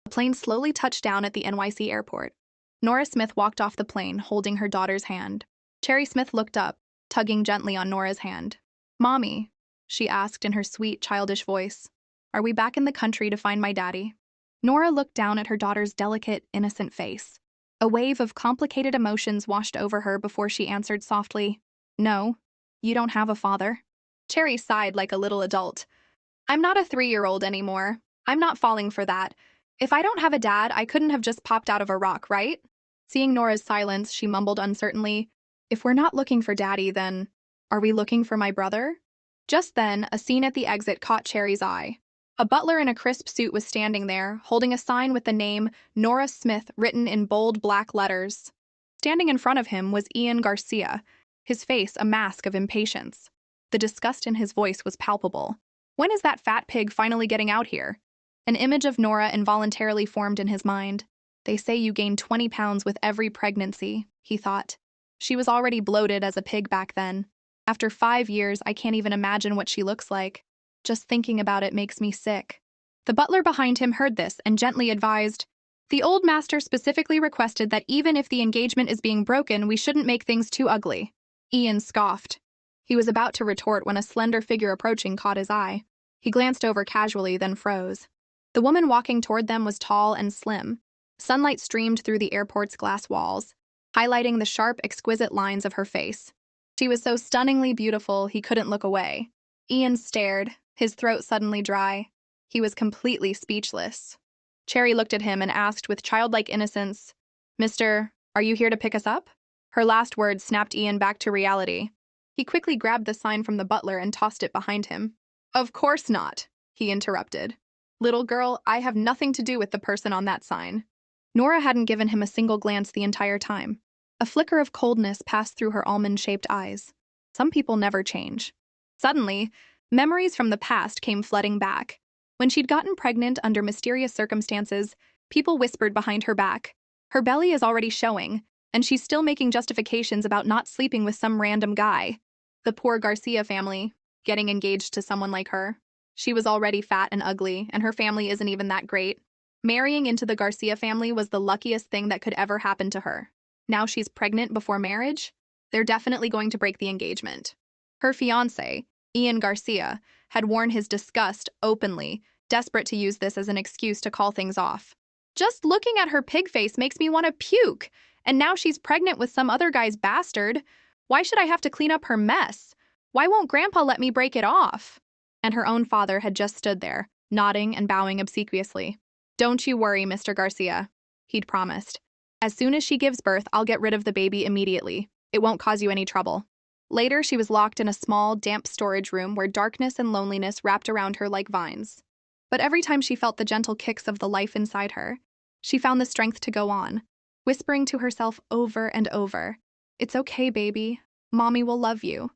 The plane slowly touched down at the NYC airport. Norah Smith walked off the plane, holding her daughter's hand. Cherry Smith looked up, tugging gently on Norah's hand. "Mommy," she asked in her sweet, childish voice, "are we back in the country to find my daddy?" Norah looked down at her daughter's delicate, innocent face. A wave of complicated emotions washed over her before she answered softly, "No, you don't have a father." Cherry sighed like a little adult. "I'm not a 3-year-old anymore. I'm not falling for that. If I don't have a dad, I couldn't have just popped out of a rock, right?" Seeing Nora's silence, she mumbled uncertainly, "If we're not looking for daddy, then are we looking for my brother?" Just then, a scene at the exit caught Cherry's eye. A butler in a crisp suit was standing there, holding a sign with the name Norah Smith written in bold black letters. Standing in front of him was Ian Garcia, his face a mask of impatience. The disgust in his voice was palpable. "When is that fat pig finally getting out here?" An image of Norah involuntarily formed in his mind. "They say you gain 20 pounds with every pregnancy," he thought. She was already bloated as a pig back then. After 5 years, I can't even imagine what she looks like. Just thinking about it makes me sick. The butler behind him heard this and gently advised, "The old master specifically requested that even if the engagement is being broken, we shouldn't make things too ugly." Ian scoffed. He was about to retort when a slender figure approaching caught his eye. He glanced over casually, then froze. The woman walking toward them was tall and slim. Sunlight streamed through the airport's glass walls, highlighting the sharp, exquisite lines of her face. She was so stunningly beautiful he couldn't look away. Ian stared, his throat suddenly dry. He was completely speechless. Cherry looked at him and asked with childlike innocence, "Mister, are you here to pick us up?" Her last words snapped Ian back to reality. He quickly grabbed the sign from the butler and tossed it behind him. "Of course not," he interrupted. "Little girl, I have nothing to do with the person on that sign." Norah hadn't given him a single glance the entire time. A flicker of coldness passed through her almond-shaped eyes. Some people never change. Suddenly, memories from the past came flooding back. When she'd gotten pregnant under mysterious circumstances, people whispered behind her back, "Her belly is already showing, and she's still making justifications about not sleeping with some random guy." The poor Garcia family, getting engaged to someone like her. She was already fat and ugly, and her family isn't even that great. Marrying into the Garcia family was the luckiest thing that could ever happen to her. Now she's pregnant before marriage? They're definitely going to break the engagement. Her fiancé, Ian Garcia, had worn his disgust openly, desperate to use this as an excuse to call things off. "Just looking at her pig face makes me want to puke, and now she's pregnant with some other guy's bastard. Why should I have to clean up her mess? Why won't Grandpa let me break it off?" And her own father had just stood there, nodding and bowing obsequiously. "Don't you worry, Mr. Garcia," he'd promised. "As soon as she gives birth, I'll get rid of the baby immediately. It won't cause you any trouble." Later, she was locked in a small, damp storage room where darkness and loneliness wrapped around her like vines. But every time she felt the gentle kicks of the life inside her, she found the strength to go on, whispering to herself over and over, "It's okay, baby. Mommy will love you."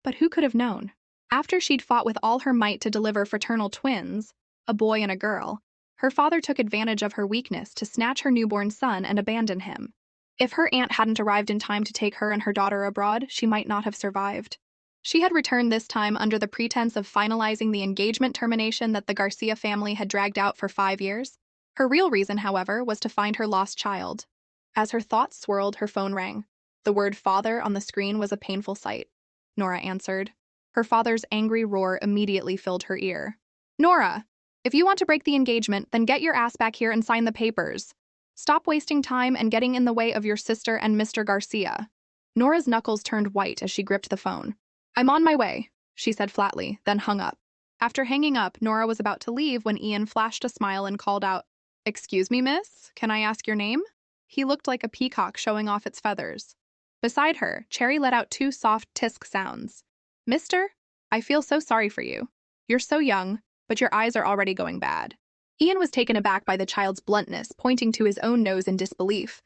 But who could have known? After she'd fought with all her might to deliver fraternal twins, a boy and a girl, her father took advantage of her weakness to snatch her newborn son and abandon him. If her aunt hadn't arrived in time to take her and her daughter abroad, she might not have survived. She had returned this time under the pretense of finalizing the engagement termination that the Garcia family had dragged out for 5 years. Her real reason, however, was to find her lost child. As her thoughts swirled, her phone rang. The word "father" on the screen was a painful sight. Norah answered. Her father's angry roar immediately filled her ear. "Norah, if you want to break the engagement, then get your ass back here and sign the papers. Stop wasting time and getting in the way of your sister and Mr. Garcia." Norah's knuckles turned white as she gripped the phone. "I'm on my way," she said flatly, then hung up. After hanging up, Norah was about to leave when Ian flashed a smile and called out, "Excuse me, miss? Can I ask your name?" He looked like a peacock showing off its feathers. Beside her, Cherry let out 2 soft tisk sounds. "Mister, I feel so sorry for you. You're so young, but your eyes are already going bad." Ian was taken aback by the child's bluntness, pointing to his own nose in disbelief.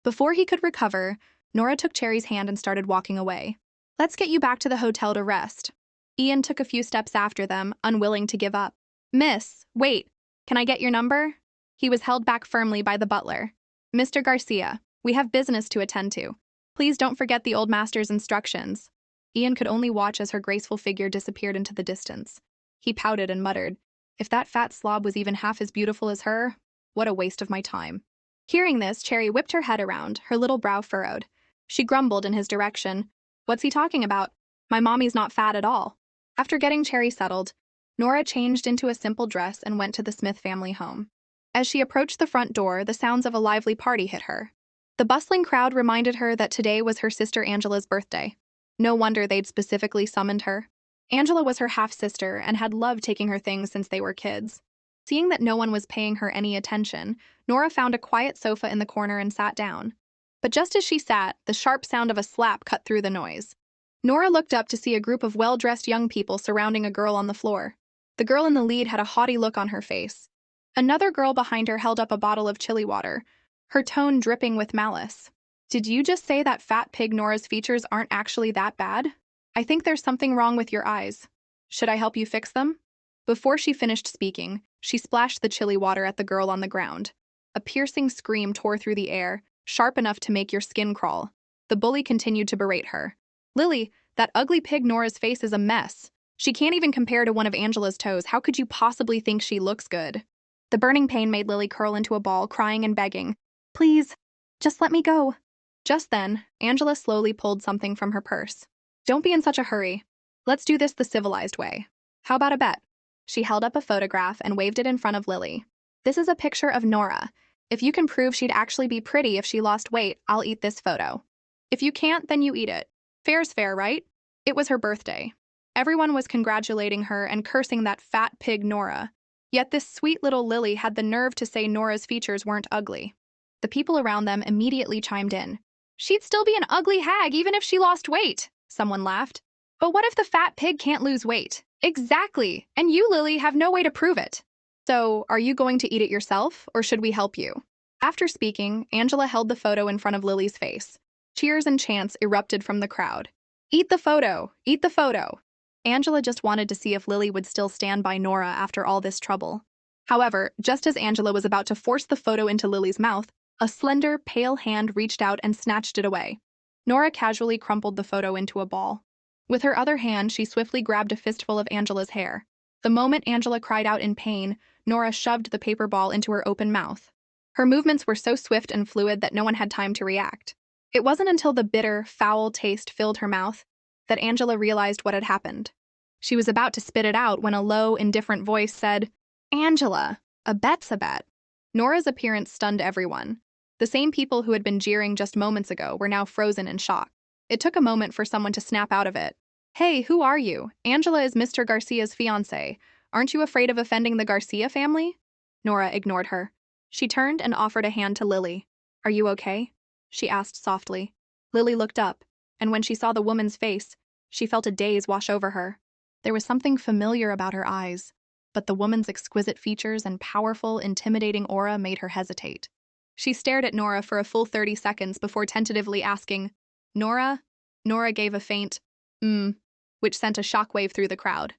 Before he could recover, Norah took Cherry's hand and started walking away. "Let's get you back to the hotel to rest." Ian took a few steps after them, unwilling to give up. "Miss, wait. Can I get your number?" He was held back firmly by the butler. "Mr. Garcia, we have business to attend to. Please don't forget the old master's instructions." Ian could only watch as her graceful figure disappeared into the distance. He pouted and muttered, "If that fat slob was even half as beautiful as her, What a waste of my time. Hearing this, Cherry whipped her head around, her little brow furrowed. She grumbled in his direction. What's he talking about? My mommy's not fat at all. After getting Cherry settled, Norah changed into a simple dress and went to the Smith family home. As she approached the front door, the sounds of a lively party hit her. The bustling crowd reminded her that today was her sister Angela's birthday. No wonder they'd specifically summoned her. Angela was her half-sister and had loved taking her things since they were kids. Seeing that no one was paying her any attention, Norah found a quiet sofa in the corner and sat down. But just as she sat, the sharp sound of a slap cut through the noise. Norah looked up to see a group of well-dressed young people surrounding a girl on the floor. The girl in the lead had a haughty look on her face. Another girl behind her held up a bottle of chili water, her tone dripping with malice. Did you just say that fat pig Norah's features aren't actually that bad? I think there's something wrong with your eyes. Should I help you fix them? Before she finished speaking, she splashed the chili water at the girl on the ground. A piercing scream tore through the air, sharp enough to make your skin crawl. The bully continued to berate her. Lily, that ugly pig Nora's face is a mess. She can't even compare to one of Angela's toes. How could you possibly think she looks good? The burning pain made Lily curl into a ball, crying and begging. Please, just let me go. Just then, Angela slowly pulled something from her purse. Don't be in such a hurry. Let's do this the civilized way. How about a bet? She held up a photograph and waved it in front of Lily. This is a picture of Norah. If you can prove she'd actually be pretty if she lost weight, I'll eat this photo. If you can't, then you eat it. Fair's fair, right? It was her birthday. Everyone was congratulating her and cursing that fat pig Norah. Yet this sweet little Lily had the nerve to say Nora's features weren't ugly. The people around them immediately chimed in. She'd still be an ugly hag even if she lost weight, someone laughed. But what if the fat pig can't lose weight? Exactly, and you, Lily, have no way to prove it. So, are you going to eat it yourself, or should we help you? After speaking, Angela held the photo in front of Lily's face. Cheers and chants erupted from the crowd. Eat the photo! Eat the photo! Angela just wanted to see if Lily would still stand by Norah after all this trouble. However, just as Angela was about to force the photo into Lily's mouth, a slender, pale hand reached out and snatched it away. Norah casually crumpled the photo into a ball. With her other hand, she swiftly grabbed a fistful of Angela's hair. The moment Angela cried out in pain, Norah shoved the paper ball into her open mouth. Her movements were so swift and fluid that no one had time to react. It wasn't until the bitter, foul taste filled her mouth that Angela realized what had happened. She was about to spit it out when a low, indifferent voice said, Angela, a bet's a bet. Norah's appearance stunned everyone. The same people who had been jeering just moments ago were now frozen in shock. It took a moment for someone to snap out of it. Hey, who are you? Angela is Mr. Garcia's fiancée. Aren't you afraid of offending the Garcia family? Norah ignored her. She turned and offered a hand to Lily. Are you okay? She asked softly. Lily looked up, and when she saw the woman's face, she felt a daze wash over her. There was something familiar about her eyes, but the woman's exquisite features and powerful, intimidating aura made her hesitate. She stared at Norah for a full 30 seconds before tentatively asking, Norah? Norah gave a faint, which sent a shockwave through the crowd.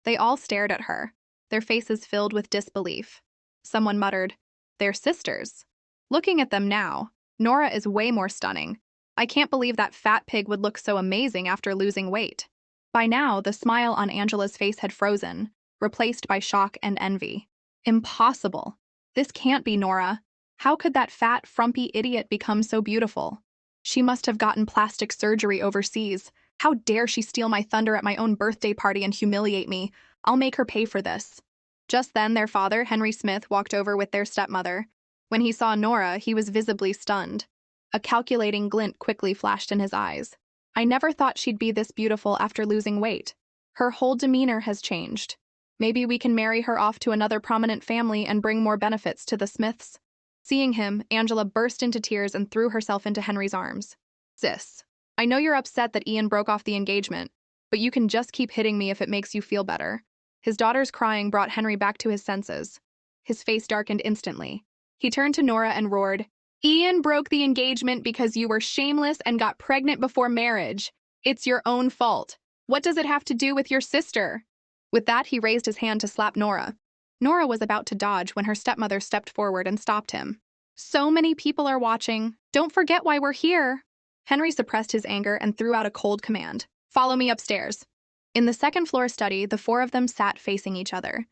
They all stared at her, their faces filled with disbelief. Someone muttered, they're sisters. Looking at them now, Norah is way more stunning. I can't believe that fat pig would look so amazing after losing weight. By now, the smile on Angela's face had frozen, replaced by shock and envy. Impossible. This can't be Norah. How could that fat, frumpy idiot become so beautiful? She must have gotten plastic surgery overseas. How dare she steal my thunder at my own birthday party and humiliate me? I'll make her pay for this. Just then, their father, Henry Smith, walked over with their stepmother. When he saw Norah, he was visibly stunned. A calculating glint quickly flashed in his eyes. I never thought she'd be this beautiful after losing weight. Her whole demeanor has changed. Maybe we can marry her off to another prominent family and bring more benefits to the Smiths. Seeing him, Angela burst into tears and threw herself into Henry's arms. Sis, I know you're upset that Ian broke off the engagement, but you can just keep hitting me if it makes you feel better. His daughter's crying brought Henry back to his senses. His face darkened instantly. He turned to Norah and roared, Ian broke the engagement because you were shameless and got pregnant before marriage. It's your own fault. What does it have to do with your sister? With that, he raised his hand to slap Norah. Norah was about to dodge when her stepmother stepped forward and stopped him. So many people are watching. Don't forget why we're here. Henry suppressed his anger and threw out a cold command. Follow me upstairs. In the second-floor study, the four of them sat facing each other.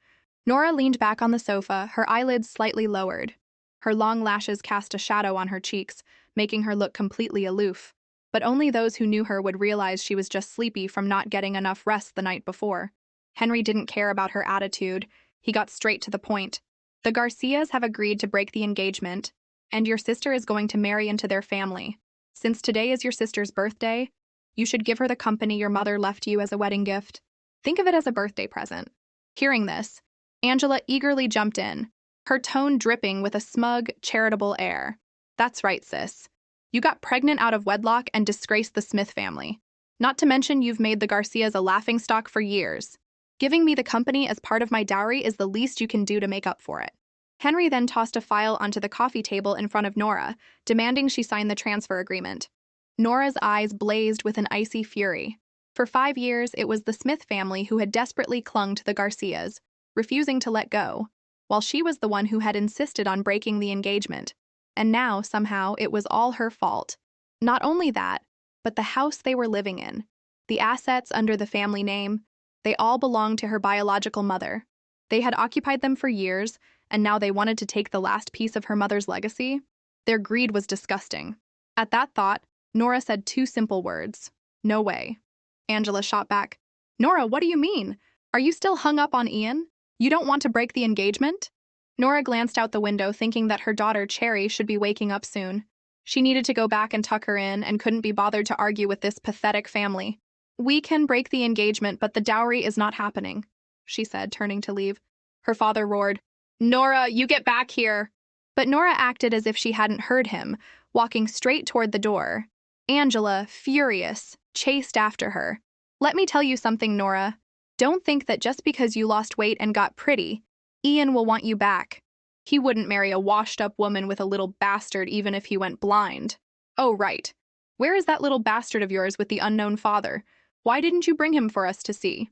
Norah leaned back on the sofa, her eyelids slightly lowered. Her long lashes cast a shadow on her cheeks, making her look completely aloof. But only those who knew her would realize she was just sleepy from not getting enough rest the night before. Henry didn't care about her attitude. He got straight to the point. The Garcias have agreed to break the engagement, and your sister is going to marry into their family. Since today is your sister's birthday, you should give her the company your mother left you as a wedding gift. Think of it as a birthday present. Hearing this, Angela eagerly jumped in, her tone dripping with a smug, charitable air. That's right, sis. You got pregnant out of wedlock and disgraced the Smith family. Not to mention you've made the Garcias a laughingstock for years. Giving me the company as part of my dowry is the least you can do to make up for it. Henry then tossed a file onto the coffee table in front of Norah, demanding she sign the transfer agreement. Norah's eyes blazed with an icy fury. For 5 years, it was the Smith family who had desperately clung to the Garcias, refusing to let go, while she was the one who had insisted on breaking the engagement. And now, somehow, it was all her fault. Not only that, but the house they were living in, the assets under the family name, they all belonged to her biological mother. They had occupied them for years, and now they wanted to take the last piece of her mother's legacy? Their greed was disgusting. At that thought, Norah said 2 simple words. No way. Angela shot back. Norah, what do you mean? Are you still hung up on Ian? You don't want to break the engagement? Norah glanced out the window, thinking that her daughter, Cherry, should be waking up soon. She needed to go back and tuck her in and couldn't be bothered to argue with this pathetic family. We can break the engagement, but the dowry is not happening, she said, turning to leave. Her father roared, Norah, you get back here! But Norah acted as if she hadn't heard him, walking straight toward the door. Angela, furious, chased after her. Let me tell you something, Norah. Don't think that just because you lost weight and got pretty, Ian will want you back. He wouldn't marry a washed-up woman with a little bastard even if he went blind. Oh, right. Where is that little bastard of yours with the unknown father? Why didn't you bring him for us to see?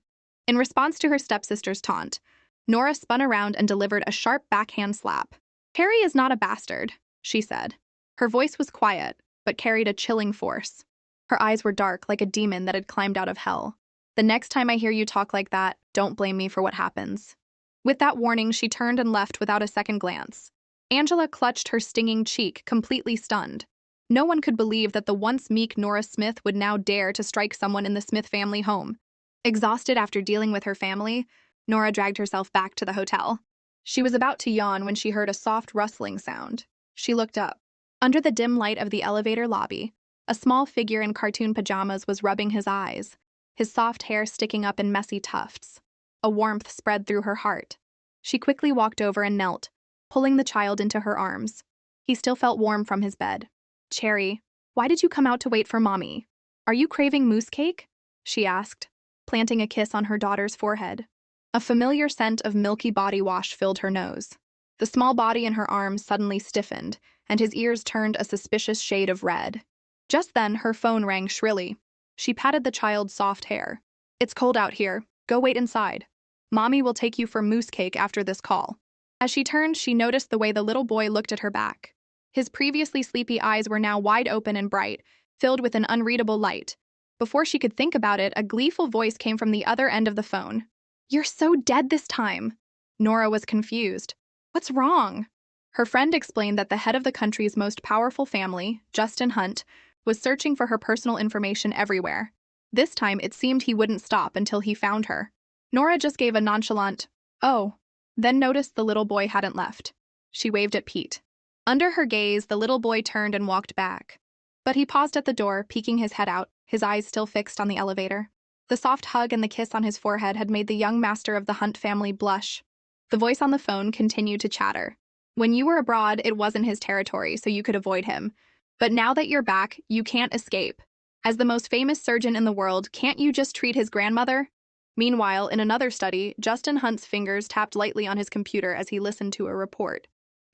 In response to her stepsister's taunt, Norah spun around and delivered a sharp backhand slap. Harry is not a bastard, she said. Her voice was quiet, but carried a chilling force. Her eyes were dark, like a demon that had climbed out of hell. The next time I hear you talk like that, don't blame me for what happens. With that warning, she turned and left without a second glance. Angela clutched her stinging cheek, completely stunned. No one could believe that the once meek Norah Smith would now dare to strike someone in the Smith family home. Exhausted after dealing with her family, Norah dragged herself back to the hotel. She was about to yawn when she heard a soft rustling sound. She looked up. Under the dim light of the elevator lobby, a small figure in cartoon pajamas was rubbing his eyes, his soft hair sticking up in messy tufts. A warmth spread through her heart. She quickly walked over and knelt, pulling the child into her arms. He still felt warm from his bed. Cherry, why did you come out to wait for Mommy? Are you craving mousse cake? She asked, planting a kiss on her daughter's forehead. A familiar scent of milky body wash filled her nose. The small body in her arms suddenly stiffened, and his ears turned a suspicious shade of red. Just then, her phone rang shrilly. She patted the child's soft hair. It's cold out here. Go wait inside. Mommy will take you for mousse cake after this call. As she turned, she noticed the way the little boy looked at her back. His previously sleepy eyes were now wide open and bright, filled with an unreadable light. Before she could think about it, a gleeful voice came from the other end of the phone. You're so dead this time. Norah was confused. What's wrong? Her friend explained that the head of the country's most powerful family, Justin Hunt, was searching for her personal information everywhere. This time, it seemed he wouldn't stop until he found her. Norah just gave a nonchalant, oh, then noticed the little boy hadn't left. She waved at Pete. Under her gaze, the little boy turned and walked back. But he paused at the door, peeking his head out, his eyes still fixed on the elevator. The soft hug and the kiss on his forehead had made the young master of the Hunt family blush. The voice on the phone continued to chatter. When you were abroad, it wasn't his territory, so you could avoid him. But now that you're back, you can't escape. As the most famous surgeon in the world, can't you just treat his grandmother? Meanwhile, in another study, Justin Hunt's fingers tapped lightly on his computer as he listened to a report.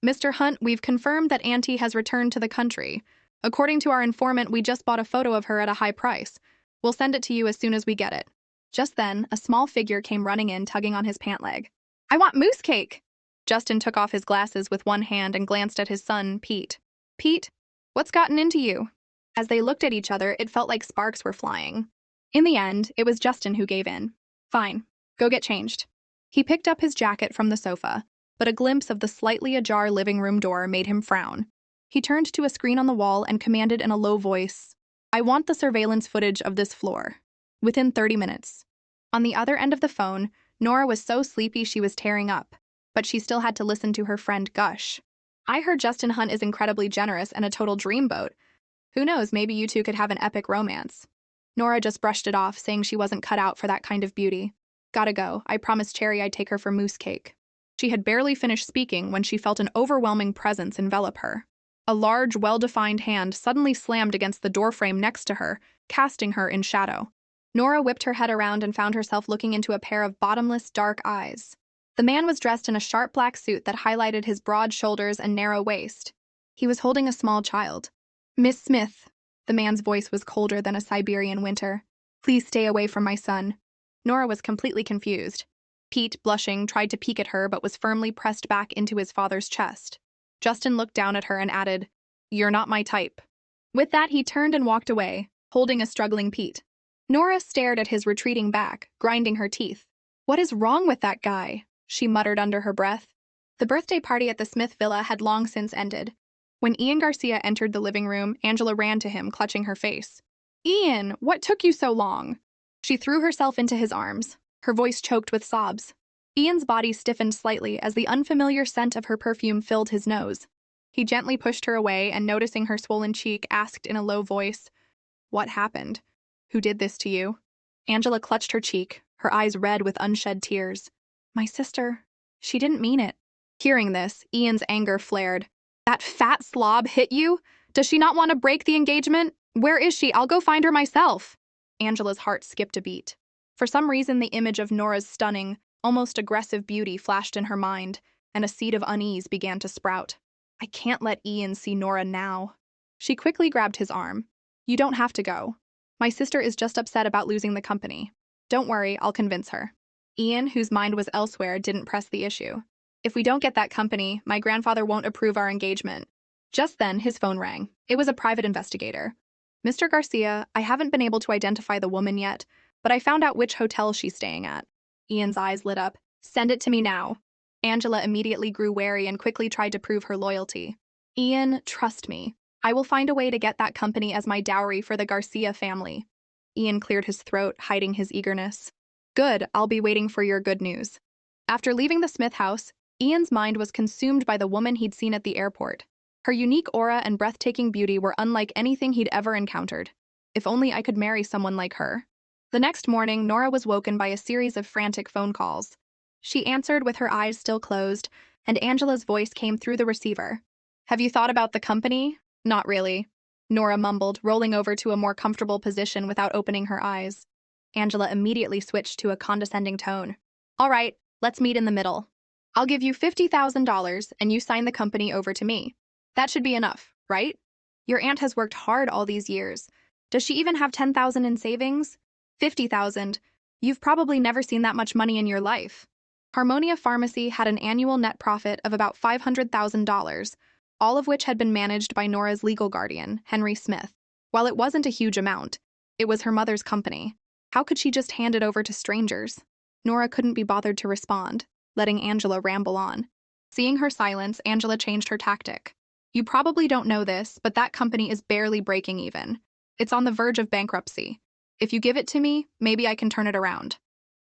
Mr. Hunt, we've confirmed that Auntie has returned to the country. According to our informant, we just bought a photo of her at a high price. We'll send it to you as soon as we get it. Just then, a small figure came running in, tugging on his pant leg. I want mousse cake! Justin took off his glasses with one hand and glanced at his son, Pete. Pete, what's gotten into you? As they looked at each other, it felt like sparks were flying. In the end, it was Justin who gave in. Fine, go get changed. He picked up his jacket from the sofa, but a glimpse of the slightly ajar living room door made him frown. He turned to a screen on the wall and commanded in a low voice, "I want the surveillance footage of this floor. Within 30 minutes. On the other end of the phone, Norah was so sleepy she was tearing up, but she still had to listen to her friend gush. "I heard Justin Hunt is incredibly generous and a total dreamboat. Who knows, maybe you two could have an epic romance." Norah just brushed it off, saying she wasn't cut out for that kind of beauty. "Gotta go. I promised Cherry I'd take her for moose cake." She had barely finished speaking when she felt an overwhelming presence envelop her. A large, well-defined hand suddenly slammed against the doorframe next to her, casting her in shadow. Norah whipped her head around and found herself looking into a pair of bottomless, dark eyes. The man was dressed in a sharp black suit that highlighted his broad shoulders and narrow waist. He was holding a small child. "Miss Smith," the man's voice was colder than a Siberian winter. "Please stay away from my son." Norah was completely confused. Pete, blushing, tried to peek at her but was firmly pressed back into his father's chest. Justin looked down at her and added, "You're not my type." With that, he turned and walked away, holding a struggling Pete. Norah stared at his retreating back, grinding her teeth. "What is wrong with that guy?" she muttered under her breath. The birthday party at the Smith villa had long since ended. When Ian Garcia entered the living room, Angela ran to him, clutching her face. "Ian, what took you so long?" She threw herself into his arms, her voice choked with sobs. Ian's body stiffened slightly as the unfamiliar scent of her perfume filled his nose. He gently pushed her away and, noticing her swollen cheek, asked in a low voice, "What happened? Who did this to you?" Angela clutched her cheek, her eyes red with unshed tears. "My sister. She didn't mean it." Hearing this, Ian's anger flared. "That fat slob hit you? Does she not want to break the engagement? Where is she? I'll go find her myself." Angela's heart skipped a beat. For some reason, the image of Norah's stunning, almost aggressive beauty flashed in her mind, and a seed of unease began to sprout. "I can't let Ian see Norah now." She quickly grabbed his arm. "You don't have to go. My sister is just upset about losing the company. Don't worry, I'll convince her." Ian, whose mind was elsewhere, didn't press the issue. "If we don't get that company, my grandfather won't approve our engagement." Just then, his phone rang. It was a private investigator. "Mr. Garcia, I haven't been able to identify the woman yet, but I found out which hotel she's staying at." Ian's eyes lit up. "Send it to me now." Angela immediately grew wary and quickly tried to prove her loyalty. "Ian, trust me. I will find a way to get that company as my dowry for the Garcia family." Ian cleared his throat, hiding his eagerness. "Good, I'll be waiting for your good news." After leaving the Smith house, Ian's mind was consumed by the woman he'd seen at the airport. Her unique aura and breathtaking beauty were unlike anything he'd ever encountered. If only I could marry someone like her. The next morning, Norah was woken by a series of frantic phone calls. She answered with her eyes still closed, and Angela's voice came through the receiver. "Have you thought about the company?" "Not really," Norah mumbled, rolling over to a more comfortable position without opening her eyes. Angela immediately switched to a condescending tone. "All right, let's meet in the middle. I'll give you $50,000 and you sign the company over to me. That should be enough, right? Your aunt has worked hard all these years. Does she even have $10,000 in savings? $50,000. You've probably never seen that much money in your life." Harmonia Pharmacy had an annual net profit of about $500,000, all of which had been managed by Norah's legal guardian, Henry Smith. While it wasn't a huge amount, it was her mother's company. How could she just hand it over to strangers? Norah couldn't be bothered to respond, letting Angela ramble on. Seeing her silence, Angela changed her tactic. "You probably don't know this, but that company is barely breaking even. It's on the verge of bankruptcy. If you give it to me, maybe I can turn it around."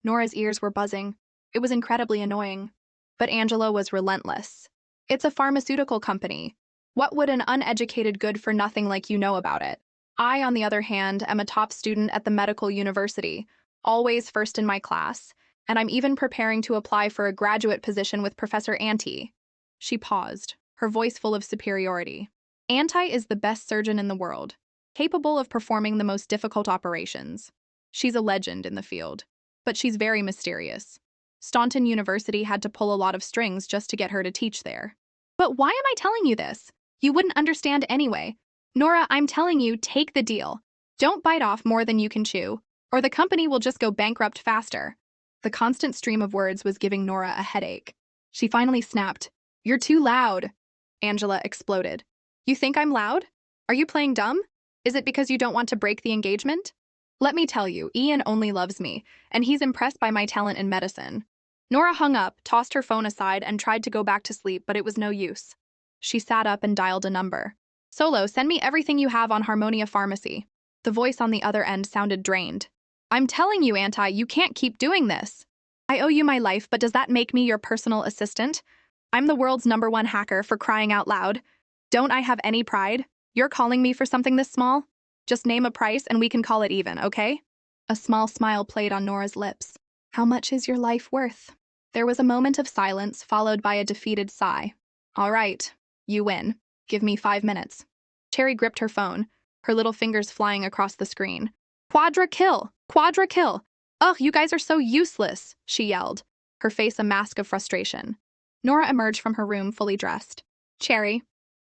Norah's ears were buzzing. It was incredibly annoying. But Angela was relentless. "It's a pharmaceutical company. What would an uneducated good-for-nothing like you know about it? I, on the other hand, am a top student at the medical university, always first in my class, and I'm even preparing to apply for a graduate position with Professor Auntie." She paused, her voice full of superiority. "Auntie is the best surgeon in the world, capable of performing the most difficult operations. She's a legend in the field, but she's very mysterious. Staunton University had to pull a lot of strings just to get her to teach there." "But why am I telling you this? You wouldn't understand anyway. Norah, I'm telling you, take the deal. Don't bite off more than you can chew, or the company will just go bankrupt faster." The constant stream of words was giving Norah a headache. She finally snapped, "You're too loud." Angela exploded. "You think I'm loud? Are you playing dumb? Is it because you don't want to break the engagement? Let me tell you, Ian only loves me, and he's impressed by my talent in medicine. Norah hung up, tossed her phone aside, and tried to go back to sleep, but it was no use. She sat up and dialed a number. Solo, send me everything you have on Harmonia Pharmacy. The voice on the other end sounded drained. I'm telling you, Auntie, you can't keep doing this. I owe you my life, but does that make me your personal assistant? I'm the world's #1 hacker, for crying out loud. Don't I have any pride? You're calling me for something this small? Just name a price and we can call it even, okay? A small smile played on Norah's lips. How much is your life worth? There was a moment of silence, followed by a defeated sigh. All right, you win. Give me 5 minutes. Cherry gripped her phone, her little fingers flying across the screen. Quadra kill! Quadra kill! Ugh, you guys are so useless, she yelled, her face a mask of frustration. Norah emerged from her room fully dressed. Cherry.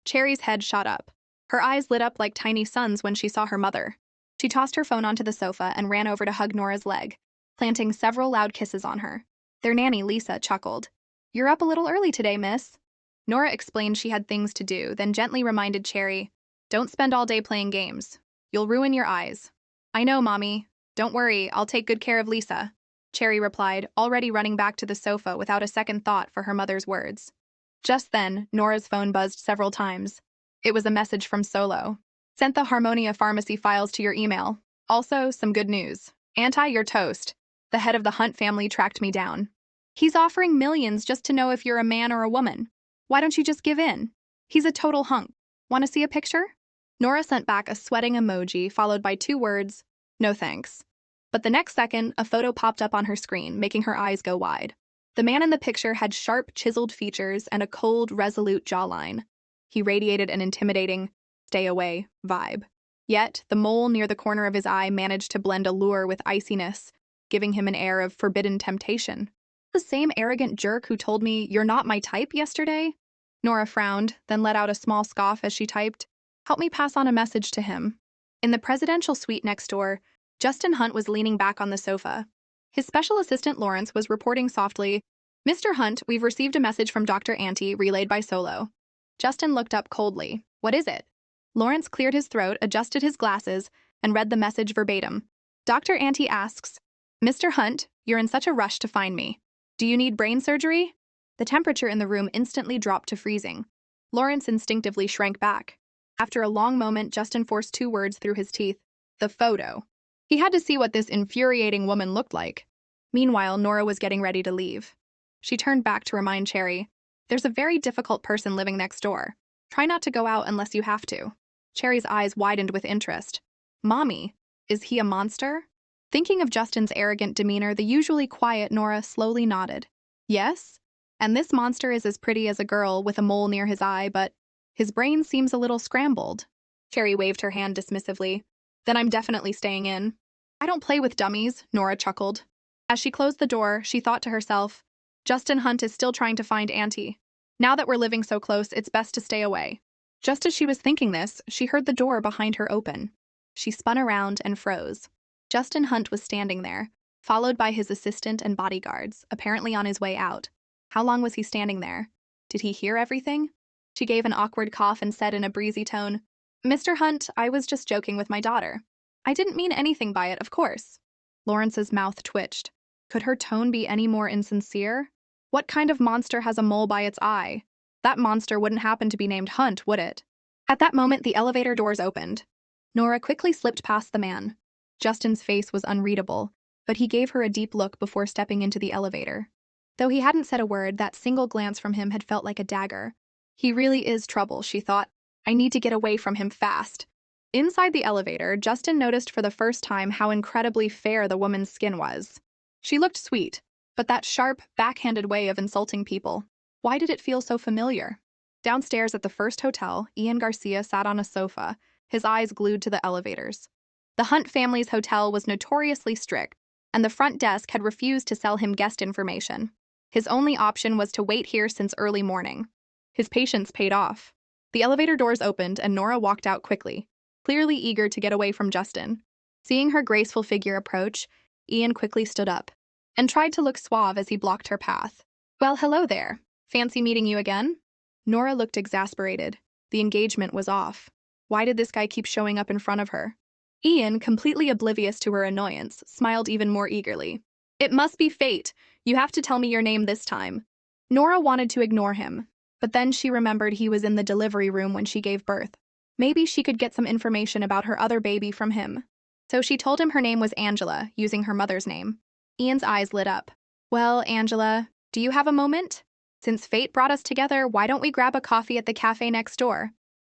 Cherry's head shot up. Her eyes lit up like tiny suns when she saw her mother. She tossed her phone onto the sofa and ran over to hug Nora's leg, planting several loud kisses on her. Their nanny, Lisa, chuckled. You're up a little early today, miss. Norah explained she had things to do, then gently reminded Cherry, don't spend all day playing games. You'll ruin your eyes. I know, Mommy. Don't worry, I'll take good care of Lisa. Cherry replied, already running back to the sofa without a second thought for her mother's words. Just then, Nora's phone buzzed several times. It was a message from Solo. Sent the Harmonia Pharmacy files to your email. Also, some good news. Auntie, you're toast. The head of the Hunt family tracked me down. He's offering millions just to know if you're a man or a woman. Why don't you just give in? He's a total hunk. Want to see a picture? Norah sent back a sweating emoji followed by 2 words, no thanks. But the next second, a photo popped up on her screen, making her eyes go wide. The man in the picture had sharp, chiseled features and a cold, resolute jawline. He radiated an intimidating, stay away vibe. Yet, the mole near the corner of his eye managed to blend allure with iciness, giving him an air of forbidden temptation. The same arrogant jerk who told me, you're not my type, yesterday? Norah frowned, then let out a small scoff as she typed, help me pass on a message to him. In the presidential suite next door, Justin Hunt was leaning back on the sofa. His special assistant Lawrence was reporting softly, Mr. Hunt, we've received a message from Dr. Auntie, relayed by Solo. Justin looked up coldly. What is it? Lawrence cleared his throat, adjusted his glasses, and read the message verbatim. Dr. Auntie asks, Mr. Hunt, you're in such a rush to find me. Do you need brain surgery? The temperature in the room instantly dropped to freezing. Lawrence instinctively shrank back. After a long moment, Justin forced 2 words through his teeth. The photo. He had to see what this infuriating woman looked like. Meanwhile, Norah was getting ready to leave. She turned back to remind Cherry, there's a very difficult person living next door. Try not to go out unless you have to. Cherry's eyes widened with interest. Mommy, is he a monster? Thinking of Justin's arrogant demeanor, the usually quiet Norah slowly nodded. Yes? And this monster is as pretty as a girl with a mole near his eye, but his brain seems a little scrambled. Cherry waved her hand dismissively. Then I'm definitely staying in. I don't play with dummies, Norah chuckled. As she closed the door, she thought to herself, Justin Hunt is still trying to find Auntie. Now that we're living so close, it's best to stay away. Just as she was thinking this, she heard the door behind her open. She spun around and froze. Justin Hunt was standing there, followed by his assistant and bodyguards, apparently on his way out. How long was he standing there? Did he hear everything? She gave an awkward cough and said in a breezy tone, Mr. Hunt, I was just joking with my daughter. I didn't mean anything by it, of course. Lawrence's mouth twitched. Could her tone be any more insincere? What kind of monster has a mole by its eye? That monster wouldn't happen to be named Hunt, would it? At that moment, the elevator doors opened. Norah quickly slipped past the man. Justin's face was unreadable, but he gave her a deep look before stepping into the elevator. Though he hadn't said a word, that single glance from him had felt like a dagger. He really is trouble, she thought. I need to get away from him fast. Inside the elevator, Justin noticed for the first time how incredibly fair the woman's skin was. She looked sweet, but that sharp, backhanded way of insulting people, why did it feel so familiar? Downstairs at the first hotel, Ian Garcia sat on a sofa, his eyes glued to the elevators. The Hunt family's hotel was notoriously strict, and the front desk had refused to sell him guest information. His only option was to wait here since early morning. His patience paid off. The elevator doors opened and Norah walked out quickly, clearly eager to get away from Justin. Seeing her graceful figure approach, Ian quickly stood up and tried to look suave as he blocked her path. Well, hello there. Fancy meeting you again? Norah looked exasperated. The engagement was off. Why did this guy keep showing up in front of her? Ian, completely oblivious to her annoyance, smiled even more eagerly. It must be fate. You have to tell me your name this time. Norah wanted to ignore him, but then she remembered he was in the delivery room when she gave birth. Maybe she could get some information about her other baby from him. So she told him her name was Angela, using her mother's name. Ian's eyes lit up. Well, Angela, do you have a moment? Since fate brought us together, why don't we grab a coffee at the cafe next door?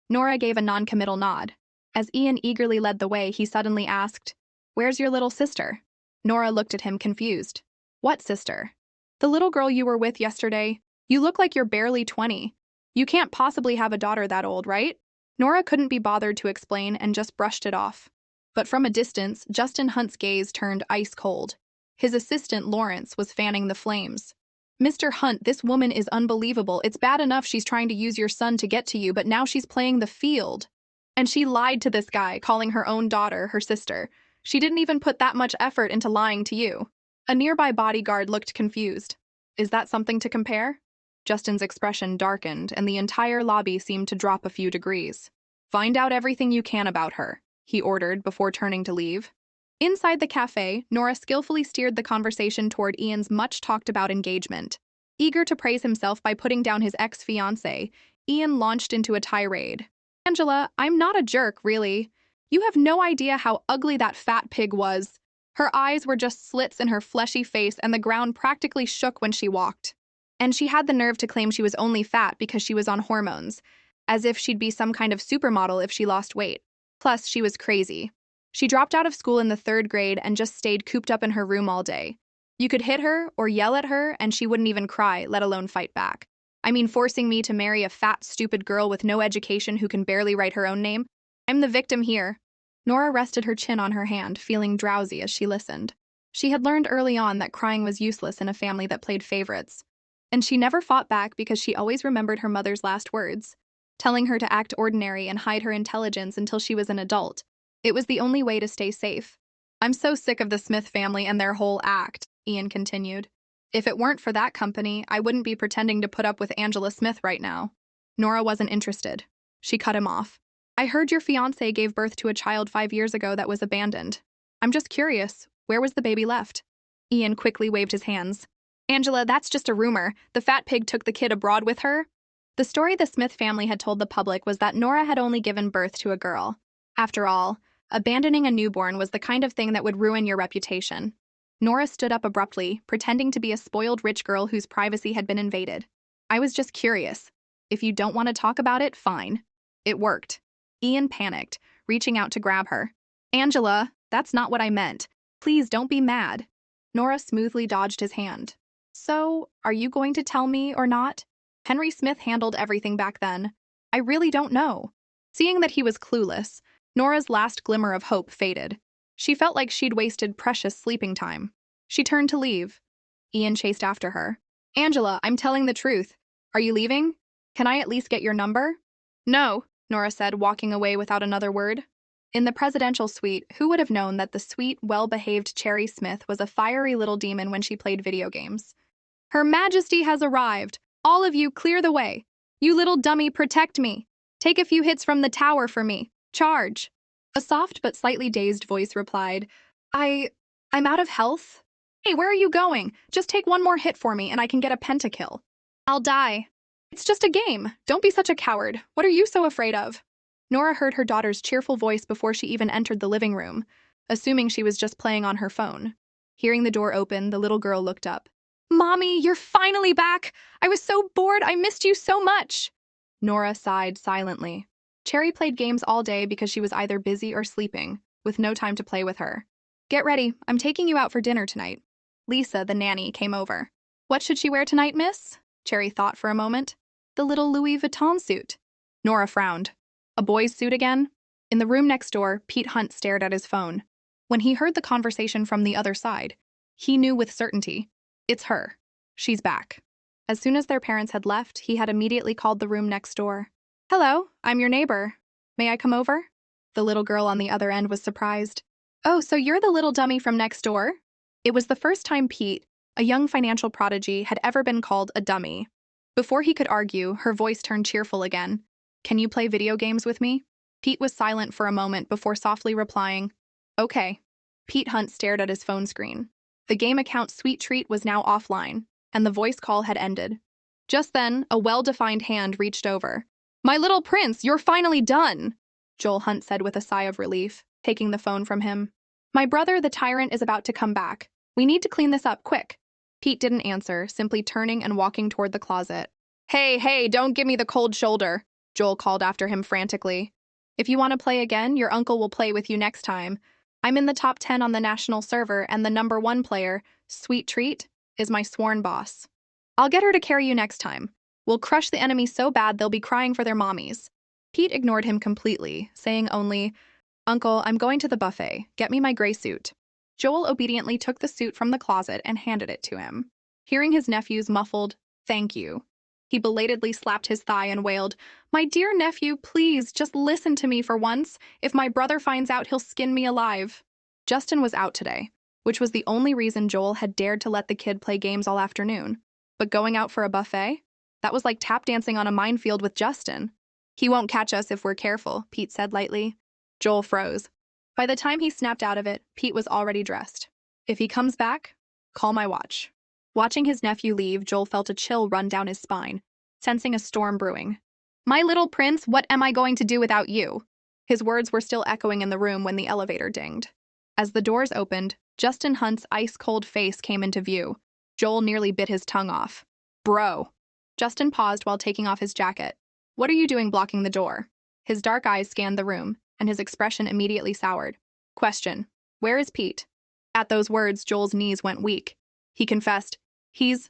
Norah gave a non-committal nod. As Ian eagerly led the way, he suddenly asked, "Where's your little sister?" Norah looked at him confused. What sister? The little girl you were with yesterday. You look like you're barely 20. You can't possibly have a daughter that old, right? Norah couldn't be bothered to explain and just brushed it off. But from a distance, Justin Hunt's gaze turned ice cold. His assistant, Lawrence, was fanning the flames. Mr. Hunt, this woman is unbelievable. It's bad enough she's trying to use your son to get to you, but now she's playing the field. And she lied to this guy, calling her own daughter her sister. She didn't even put that much effort into lying to you. A nearby bodyguard looked confused. Is that something to compare? Justin's expression darkened, and the entire lobby seemed to drop a few degrees. Find out everything you can about her, he ordered before turning to leave. Inside the cafe, Norah skillfully steered the conversation toward Ian's much-talked-about engagement. Eager to praise himself by putting down his ex-fiancée, Ian launched into a tirade. Angela, I'm not a jerk, really. You have no idea how ugly that fat pig was. Her eyes were just slits in her fleshy face, and the ground practically shook when she walked. And she had the nerve to claim she was only fat because she was on hormones, as if she'd be some kind of supermodel if she lost weight. Plus, she was crazy. She dropped out of school in the 3rd grade and just stayed cooped up in her room all day. You could hit her or yell at her, and she wouldn't even cry, let alone fight back. I mean, forcing me to marry a fat, stupid girl with no education who can barely write her own name? I'm the victim here. Norah rested her chin on her hand, feeling drowsy as she listened. She had learned early on that crying was useless in a family that played favorites. And she never fought back because she always remembered her mother's last words, telling her to act ordinary and hide her intelligence until she was an adult. It was the only way to stay safe. I'm so sick of the Smith family and their whole act, Ian continued. If it weren't for that company, I wouldn't be pretending to put up with Angela Smith right now. Norah wasn't interested. She cut him off. I heard your fiancé gave birth to a child 5 years ago that was abandoned. I'm just curious, where was the baby left? Ian quickly waved his hands. Angela, that's just a rumor. The fat pig took the kid abroad with her. The story the Smith family had told the public was that Norah had only given birth to a girl. After all, abandoning a newborn was the kind of thing that would ruin your reputation. Norah stood up abruptly, pretending to be a spoiled rich girl whose privacy had been invaded. I was just curious. If you don't want to talk about it, fine. It worked. Ian panicked, reaching out to grab her. Angela, that's not what I meant. Please don't be mad. Norah smoothly dodged his hand. So, are you going to tell me or not? Henry Smith handled everything back then. I really don't know. Seeing that he was clueless, Norah's last glimmer of hope faded. She felt like she'd wasted precious sleeping time. She turned to leave. Ian chased after her. Angela, I'm telling the truth. Are you leaving? Can I at least get your number? No, Norah said, walking away without another word. In the presidential suite, who would have known that the sweet, well-behaved Cherry Smith was a fiery little demon when she played video games? Her Majesty has arrived. All of you, clear the way. You little dummy, protect me. Take a few hits from the tower for me. Charge. A soft but slightly dazed voice replied, I'm out of health. Hey, where are you going? Just take one more hit for me and I can get a pentakill. I'll die. It's just a game. Don't be such a coward. What are you so afraid of? Norah heard her daughter's cheerful voice before she even entered the living room, assuming she was just playing on her phone. Hearing the door open, the little girl looked up. Mommy, you're finally back! I was so bored, I missed you so much! Norah sighed silently. Cherry played games all day because she was either busy or sleeping, with no time to play with her. Get ready, I'm taking you out for dinner tonight. Lisa, the nanny, came over. What should she wear tonight, miss? Cherry thought for a moment. The little Louis Vuitton suit. Norah frowned. A boy's suit again? In the room next door, Pete Hunt stared at his phone. When he heard the conversation from the other side, he knew with certainty. It's her. She's back. As soon as their parents had left, he had immediately called the room next door. Hello, I'm your neighbor. May I come over? The little girl on the other end was surprised. Oh, so you're the little dummy from next door? It was the first time Pete, a young financial prodigy, had ever been called a dummy. Before he could argue, her voice turned cheerful again. Can you play video games with me? Pete was silent for a moment before softly replying, Okay. Pete Hunt stared at his phone screen. The game account Sweet Treat was now offline, and the voice call had ended. Just then, a well-defined hand reached over. "My little prince, you're finally done," Joel Hunt said with a sigh of relief, taking the phone from him. "My brother, the tyrant, is about to come back. We need to clean this up quick." Pete didn't answer, simply turning and walking toward the closet. Hey, don't give me the cold shoulder," Joel called after him frantically. "If you want to play again, your uncle will play with you next time. I'm in the top 10 on the national server, and the #1 player, Sweet Treat, is my sworn boss. I'll get her to carry you next time. We'll crush the enemy so bad they'll be crying for their mommies." Pete ignored him completely, saying only, "Uncle, I'm going to the buffet. Get me my gray suit." Joel obediently took the suit from the closet and handed it to him. Hearing his nephew's muffled, "Thank you," he belatedly slapped his thigh and wailed, "My dear nephew, please, just listen to me for once. If my brother finds out, he'll skin me alive." Justin was out today, which was the only reason Joel had dared to let the kid play games all afternoon. But going out for a buffet? That was like tap dancing on a minefield with Justin. "He won't catch us if we're careful," Pete said lightly. Joel froze. By the time he snapped out of it, Pete was already dressed. "If he comes back, call my watch." Watching his nephew leave, Joel felt a chill run down his spine, sensing a storm brewing. "My little prince, what am I going to do without you?" His words were still echoing in the room when the elevator dinged. As the doors opened, Justin Hunt's ice-cold face came into view. Joel nearly bit his tongue off. "Bro." Justin paused while taking off his jacket. "What are you doing blocking the door?" His dark eyes scanned the room, and his expression immediately soured. Question: "Where is Pete?" At those words, Joel's knees went weak. He confessed, He's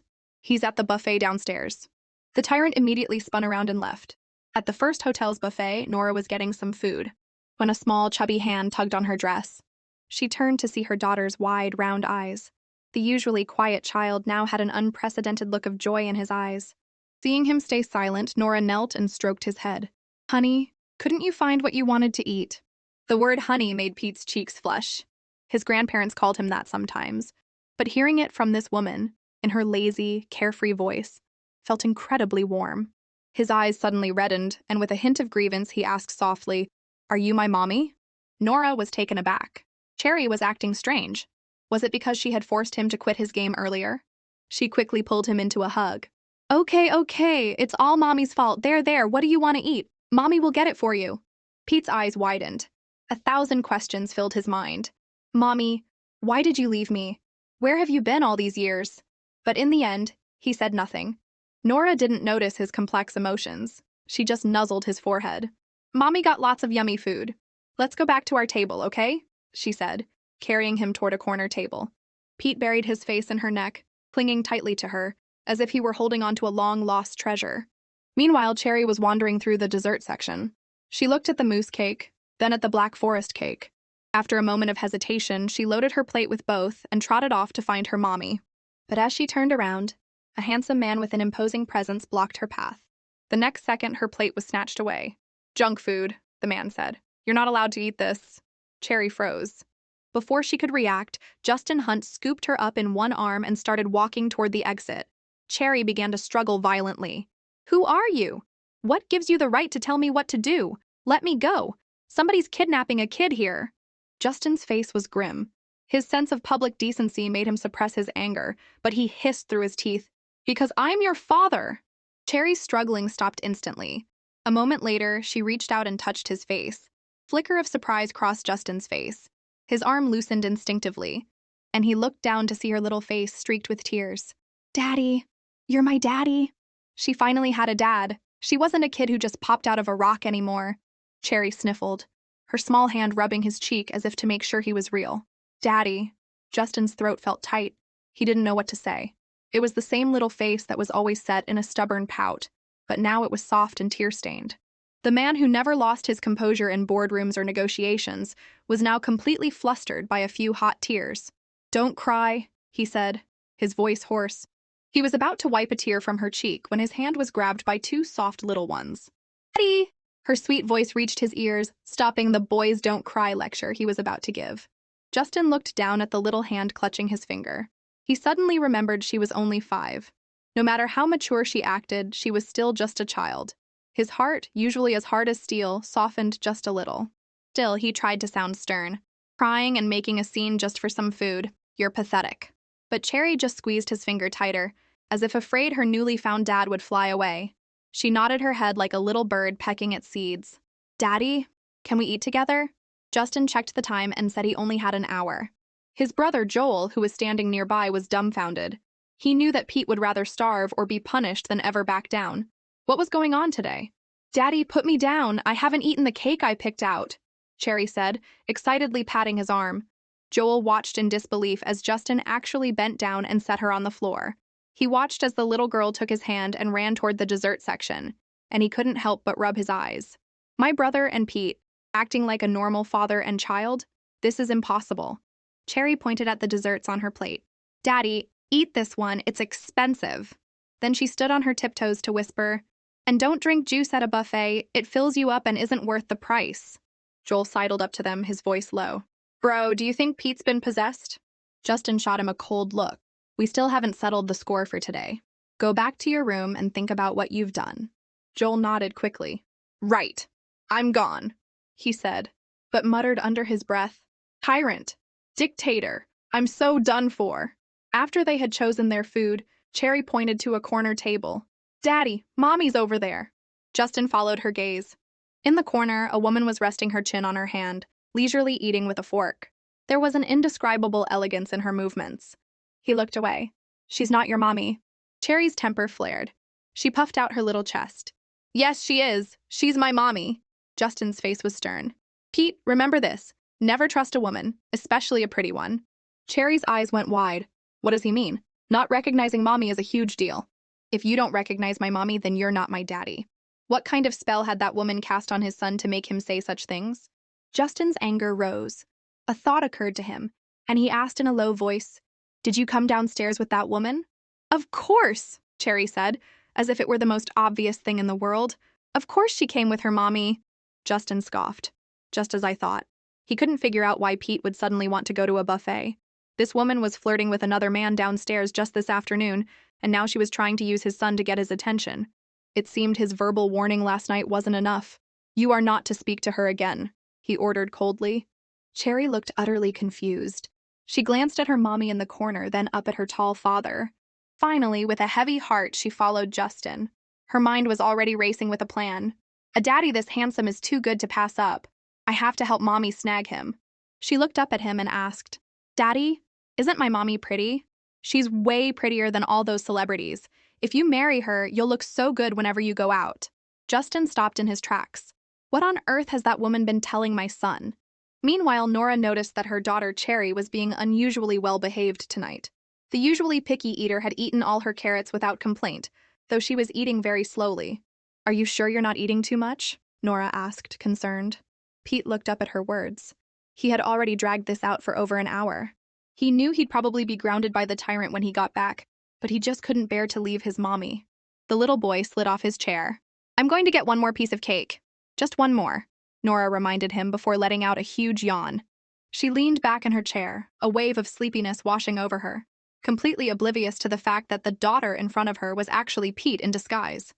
at the buffet downstairs." The tyrant immediately spun around and left. At the first hotel's buffet, Norah was getting some food, when a small, chubby hand tugged on her dress. She turned to see her daughter's wide, round eyes. The usually quiet child now had an unprecedented look of joy in his eyes. Seeing him stay silent, Norah knelt and stroked his head. "Honey, couldn't you find what you wanted to eat?" The word honey made Pete's cheeks flush. His grandparents called him that sometimes, but hearing it from this woman, in her lazy, carefree voice, felt incredibly warm. His eyes suddenly reddened, and with a hint of grievance, he asked softly, "Are you my mommy?" Norah was taken aback. Cherry was acting strange. Was it because she had forced him to quit his game earlier? She quickly pulled him into a hug. Okay, it's all Mommy's fault. There, what do you want to eat? Mommy will get it for you." Pete's eyes widened. 1,000 questions filled his mind. "Mommy, why did you leave me? Where have you been all these years?" But in the end, he said nothing. Norah didn't notice his complex emotions. She just nuzzled his forehead. "Mommy got lots of yummy food. Let's go back to our table, okay?" she said, carrying him toward a corner table. Pete buried his face in her neck, clinging tightly to her, as if he were holding on to a long-lost treasure. Meanwhile, Cherry was wandering through the dessert section. She looked at the mousse cake, then at the Black Forest cake. After a moment of hesitation, she loaded her plate with both and trotted off to find her mommy. But as she turned around, a handsome man with an imposing presence blocked her path. The next second, her plate was snatched away. "Junk food," the man said. "You're not allowed to eat this." Cherry froze. Before she could react, Justin Hunt scooped her up in one arm and started walking toward the exit. Cherry began to struggle violently. "Who are you? What gives you the right to tell me what to do? Let me go. Somebody's kidnapping a kid here." Justin's face was grim. His sense of public decency made him suppress his anger, but he hissed through his teeth, "Because I'm your father." Cherry's struggling stopped instantly. A moment later, she reached out and touched his face. Flicker of surprise crossed Justin's face. His arm loosened instinctively, and he looked down to see her little face streaked with tears. "Daddy, you're my daddy." She finally had a dad. She wasn't a kid who just popped out of a rock anymore. Cherry sniffled, her small hand rubbing his cheek as if to make sure he was real. "Daddy." Justin's throat felt tight. He didn't know what to say. It was the same little face that was always set in a stubborn pout, but now it was soft and tear-stained. The man who never lost his composure in boardrooms or negotiations was now completely flustered by a few hot tears. "Don't cry," he said, his voice hoarse. He was about to wipe a tear from her cheek when his hand was grabbed by two soft little ones. "Daddy!" Her sweet voice reached his ears, stopping the "boys don't cry" lecture he was about to give. Justin looked down at the little hand clutching his finger. He suddenly remembered she was only 5. No matter how mature she acted, she was still just a child. His heart, usually as hard as steel, softened just a little. Still, he tried to sound stern. "Crying and making a scene just for some food. You're pathetic." but Cherry just squeezed his finger tighter, as if afraid her newly found dad would fly away. She nodded her head like a little bird pecking at seeds. "Daddy, can we eat together?" Justin checked the time and said he only had an hour. His brother Joel, who was standing nearby, was dumbfounded. He knew that Pete would rather starve or be punished than ever back down. What was going on today? "Daddy, put me down. I haven't eaten the cake I picked out," Cherry said, excitedly patting his arm. Joel watched in disbelief as Justin actually bent down and set her on the floor. He watched as the little girl took his hand and ran toward the dessert section, and he couldn't help but rub his eyes. My brother and Pete, acting like a normal father and child? This is impossible. Cherry pointed at the desserts on her plate. "Daddy, eat this one, it's expensive." Then she stood on her tiptoes to whisper, "And don't drink juice at a buffet, it fills you up and isn't worth the price." Joel sidled up to them, his voice low. "Bro, do you think Pete's been possessed?" Justin shot him a cold look. "We still haven't settled the score for today. Go back to your room and think about what you've done." Joel nodded quickly. "Right. I'm gone," he said, but muttered under his breath, "Tyrant. Dictator. I'm so done for." After they had chosen their food, Cherry pointed to a corner table. "Daddy, Mommy's over there." Justin followed her gaze. In the corner, a woman was resting her chin on her hand, leisurely eating with a fork. There was an indescribable elegance in her movements. He looked away. "She's not your mommy." Cherry's temper flared. She puffed out her little chest. "Yes, she is. She's my mommy." Justin's face was stern. "Pete, remember this. Never trust a woman, especially a pretty one." Cherry's eyes went wide. What does he mean? Not recognizing mommy is a huge deal. "If you don't recognize my mommy, then you're not my daddy." What kind of spell had that woman cast on his son to make him say such things? Justin's anger rose. A thought occurred to him, and he asked in a low voice, "Did you come downstairs with that woman?" "Of course," Cherry said, as if it were the most obvious thing in the world. "Of course she came with her mommy." Justin scoffed. "Just as I thought." He couldn't figure out why Pete would suddenly want to go to a buffet. This woman was flirting with another man downstairs just this afternoon, and now she was trying to use his son to get his attention. It seemed his verbal warning last night wasn't enough. "You are not to speak to her again," he ordered coldly. Cherry looked utterly confused. She glanced at her mommy in the corner, then up at her tall father. Finally, with a heavy heart, she followed Justin. Her mind was already racing with a plan. "A daddy this handsome is too good to pass up. I have to help mommy snag him." She looked up at him and asked, "Daddy, isn't my mommy pretty?" "She's way prettier than all those celebrities. If you marry her, you'll look so good whenever you go out." Justin stopped in his tracks. What on earth has that woman been telling my son? Meanwhile, Norah noticed that her daughter Cherry was being unusually well-behaved tonight. The usually picky eater had eaten all her carrots without complaint, though she was eating very slowly. "Are you sure you're not eating too much?" Norah asked, concerned. Pete looked up at her words. He had already dragged this out for over an hour. He knew he'd probably be grounded by the tyrant when he got back, but he just couldn't bear to leave his mommy. The little boy slid off his chair. "I'm going to get one more piece of cake. Just one more," Norah reminded him before letting out a huge yawn. She leaned back in her chair, a wave of sleepiness washing over her, completely oblivious to the fact that the daughter in front of her was actually Pete in disguise.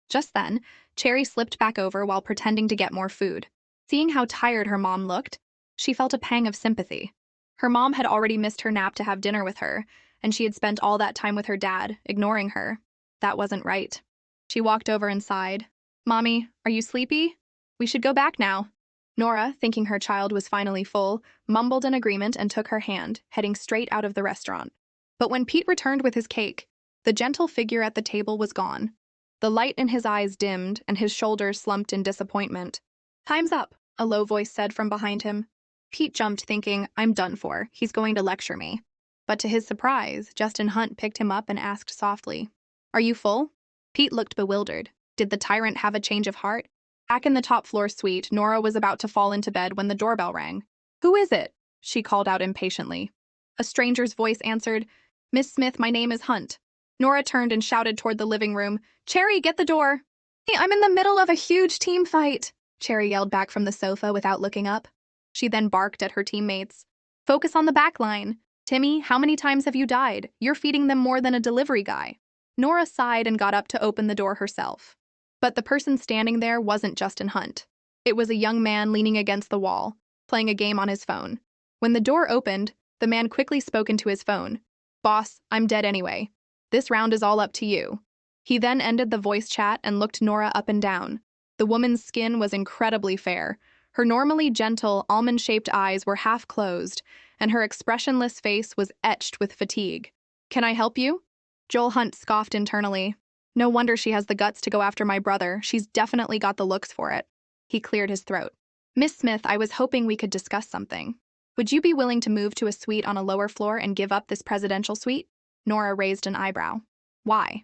Just then, Cherry slipped back over while pretending to get more food. Seeing how tired her mom looked, she felt a pang of sympathy. Her mom had already missed her nap to have dinner with her, and she had spent all that time with her dad, ignoring her. That wasn't right. She walked over and sighed. "Mommy, are you sleepy? We should go back now." Norah, thinking her child was finally full, mumbled an agreement and took her hand, heading straight out of the restaurant. But when Pete returned with his cake, the gentle figure at the table was gone. The light in his eyes dimmed, and his shoulders slumped in disappointment. "Time's up," a low voice said from behind him. Pete jumped, thinking, "I'm done for. He's going to lecture me." But to his surprise, Justin Hunt picked him up and asked softly, "Are you full?" Pete looked bewildered. Did the tyrant have a change of heart? Back in the top-floor suite, Norah was about to fall into bed when the doorbell rang. "Who is it?" she called out impatiently. A stranger's voice answered, "Miss Smith, my name is Hunt." Norah turned and shouted toward the living room, "Cherry, get the door!" "Hey, I'm in the middle of a huge team fight," Cherry yelled back from the sofa without looking up. She then barked at her teammates. "Focus on the back line. Timmy, how many times have you died? You're feeding them more than a delivery guy." Norah sighed and got up to open the door herself. But the person standing there wasn't Justin Hunt. It was a young man leaning against the wall, playing a game on his phone. When the door opened, the man quickly spoke into his phone. Boss, I'm dead anyway. This round is all up to you. He then ended the voice chat and looked Norah up and down. The woman's skin was incredibly fair. Her normally gentle, almond-shaped eyes were half closed, and her expressionless face was etched with fatigue. Can I help you? Joel Hunt scoffed internally. No wonder she has the guts to go after my brother. She's definitely got the looks for it. He cleared his throat. Miss Smith, I was hoping we could discuss something. Would you be willing to move to a suite on a lower floor and give up this presidential suite? Norah raised an eyebrow. Why?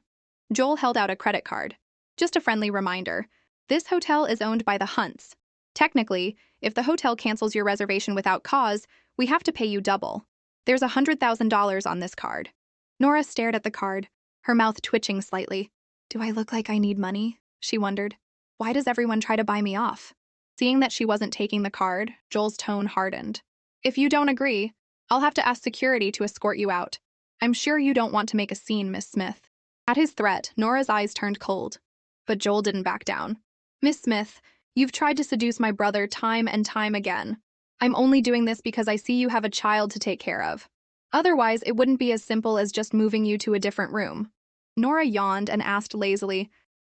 Joel held out a credit card. Just a friendly reminder. This hotel is owned by the Hunts. Technically, if the hotel cancels your reservation without cause, we have to pay you double. There's $100,000 on this card. Norah stared at the card, her mouth twitching slightly. Do I look like I need money? She wondered. Why does everyone try to buy me off? Seeing that she wasn't taking the card, Joel's tone hardened. If you don't agree, I'll have to ask security to escort you out. I'm sure you don't want to make a scene, Miss Smith. At his threat, Norah's eyes turned cold. But Joel didn't back down. Miss Smith, you've tried to seduce my brother time and time again. I'm only doing this because I see you have a child to take care of. Otherwise, it wouldn't be as simple as just moving you to a different room. Norah yawned and asked lazily,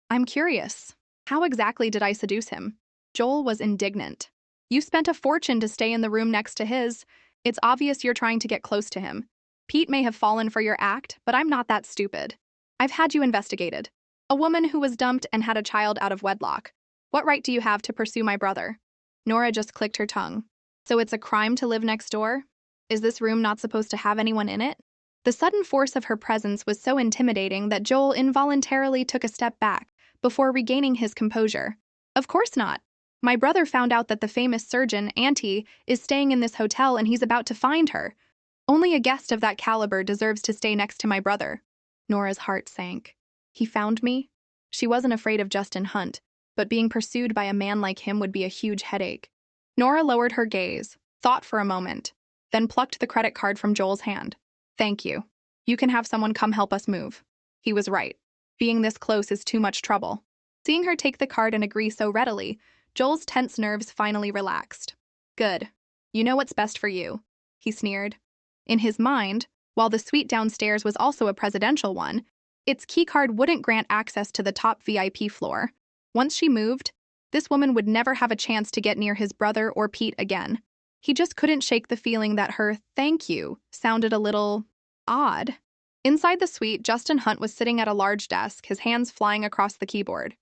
I'm curious. How exactly did I seduce him? Joel was indignant. You spent a fortune to stay in the room next to his. It's obvious you're trying to get close to him. Pete may have fallen for your act, but I'm not that stupid. I've had you investigated. A woman who was dumped and had a child out of wedlock. What right do you have to pursue my brother? Norah just clicked her tongue. So it's a crime to live next door? Is this room not supposed to have anyone in it? The sudden force of her presence was so intimidating that Joel involuntarily took a step back before regaining his composure. Of course not. My brother found out that the famous surgeon, Auntie, is staying in this hotel and he's about to find her. Only a guest of that caliber deserves to stay next to my brother. Norah's heart sank. He found me? She wasn't afraid of Justin Hunt, but being pursued by a man like him would be a huge headache. Norah lowered her gaze, thought for a moment, then plucked the credit card from Joel's hand. Thank you. You can have someone come help us move. He was right. Being this close is too much trouble. Seeing her take the card and agree so readily, Joel's tense nerves finally relaxed. Good. You know what's best for you, he sneered. In his mind, while the suite downstairs was also a presidential one, its keycard wouldn't grant access to the top VIP floor. Once she moved, this woman would never have a chance to get near his brother or Pete again. He just couldn't shake the feeling that her thank you sounded a little odd. Inside the suite, Justin Hunt was sitting at a large desk, his hands flying across the keyboard.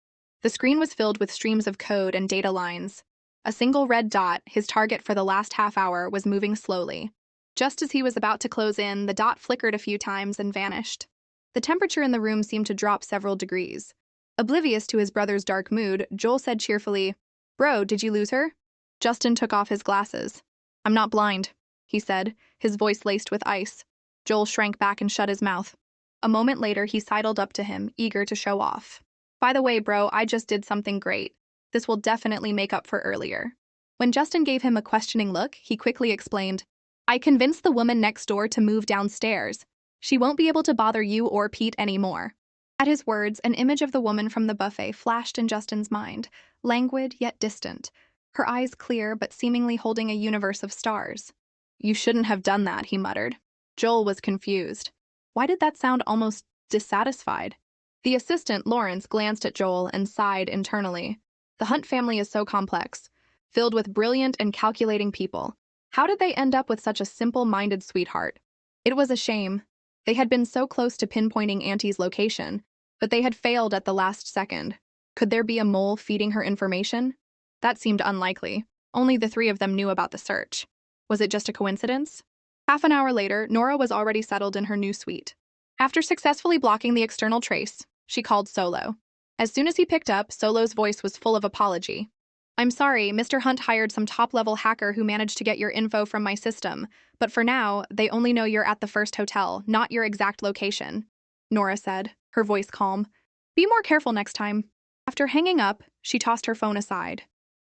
The screen was filled with streams of code and data lines. A single red dot, his target for the last half hour, was moving slowly. Just as he was about to close in, the dot flickered a few times and vanished. The temperature in the room seemed to drop several degrees. Oblivious to his brother's dark mood, Joel said cheerfully, Bro, did you lose her? Justin took off his glasses. I'm not blind, he said, his voice laced with ice. Joel shrank back and shut his mouth. A moment later, he sidled up to him, eager to show off. By the way, bro, I just did something great. This will definitely make up for earlier. When Justin gave him a questioning look, he quickly explained, I convinced the woman next door to move downstairs. She won't be able to bother you or Pete anymore. At his words, an image of the woman from the buffet flashed in Justin's mind, languid yet distant, her eyes clear but seemingly holding a universe of stars. You shouldn't have done that, he muttered. Joel was confused. Why did that sound almost dissatisfied? The assistant, Lawrence, glanced at Joel and sighed internally. The Hunt family is so complex, filled with brilliant and calculating people. How did they end up with such a simple-minded sweetheart? It was a shame. They had been so close to pinpointing Auntie's location, but they had failed at the last second. Could there be a mole feeding her information? That seemed unlikely. Only the three of them knew about the search. Was it just a coincidence? Half an hour later, Norah was already settled in her new suite. After successfully blocking the external trace, she called Solo. As soon as he picked up, Solo's voice was full of apology. I'm sorry, Mr. Hunt hired some top-level hacker who managed to get your info from my system, but for now, they only know you're at the first hotel, not your exact location, Norah said, her voice calm. Be more careful next time. After hanging up, she tossed her phone aside.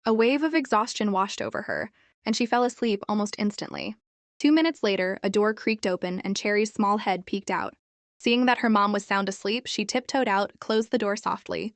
A wave of exhaustion washed over her, and she fell asleep almost instantly. 2 minutes later, a door creaked open and Cherry's small head peeked out. Seeing that her mom was sound asleep, she tiptoed out, closed the door softly,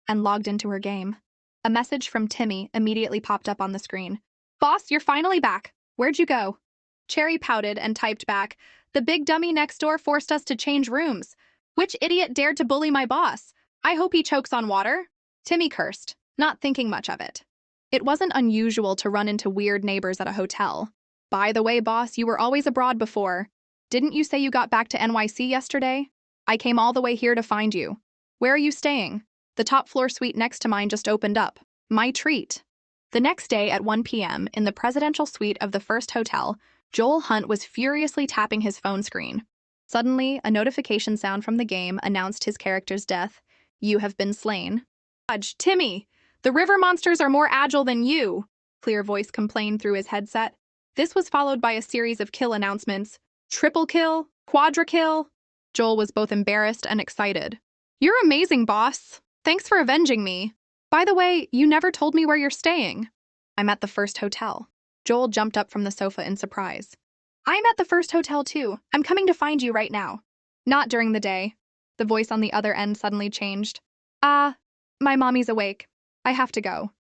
and logged into her game. A message from Timmy immediately popped up on the screen. Boss, you're finally back. Where'd you go? Cherry pouted and typed back, "The big dummy next door forced us to change rooms. Which idiot dared to bully my boss? I hope he chokes on water." Timmy cursed, not thinking much of it. It wasn't unusual to run into weird neighbors at a hotel. "By the way, boss, you were always abroad before. Didn't you say you got back to NYC yesterday? I came all the way here to find you. Where are you staying? The top floor suite next to mine just opened up. My treat." The next day at 1 p.m., in the presidential suite of the first hotel, Joel Hunt was furiously tapping his phone screen. Suddenly, a notification sound from the game announced his character's death. "You have been slain." "Fudge, Timmy! The river monsters are more agile than you!" Clear voice complained through his headset. This was followed by a series of kill announcements. Triple kill, quadra kill. Joel was both embarrassed and excited. "You're amazing, boss. Thanks for avenging me. By the way, you never told me where you're staying." "I'm at the first hotel." Joel jumped up from the sofa in surprise. "I'm at the first hotel too. I'm coming to find you right now." "Not during the day." The voice on the other end suddenly changed. My mommy's awake. I have to go."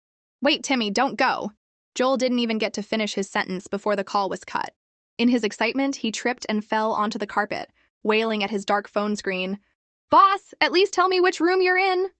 "Wait, Timmy, don't go." Joel didn't even get to finish his sentence before the call was cut. In his excitement, he tripped and fell onto the carpet, wailing at his dark phone screen. "Boss, at least tell me which room you're in."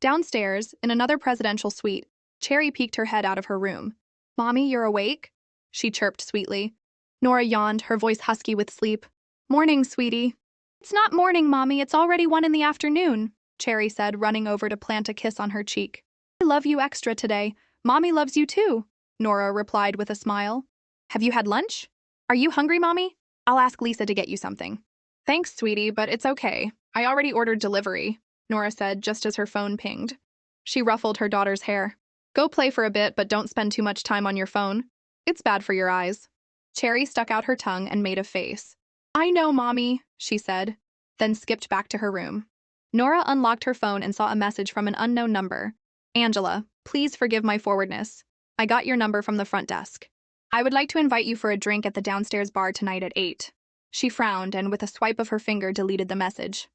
Downstairs, in another presidential suite, Cherry peeked her head out of her room. "Mommy, you're awake?" she chirped sweetly. Norah yawned, her voice husky with sleep. "Morning, sweetie." "It's not morning, Mommy, it's already 1 in the afternoon," Cherry said, running over to plant a kiss on her cheek. "I love you extra today. Mommy loves you too," Norah replied with a smile. "Have you had lunch? Are you hungry, Mommy? I'll ask Lisa to get you something." "Thanks, sweetie, but it's okay. I already ordered delivery," Norah said just as her phone pinged. She ruffled her daughter's hair. "Go play for a bit, but don't spend too much time on your phone. It's bad for your eyes." Cherry stuck out her tongue and made a face. "I know, Mommy," she said, then skipped back to her room. Norah unlocked her phone and saw a message from an unknown number. "Angela, please forgive my forwardness. I got your number from the front desk. I would like to invite you for a drink at the downstairs bar tonight at 8. She frowned and with a swipe of her finger deleted the message.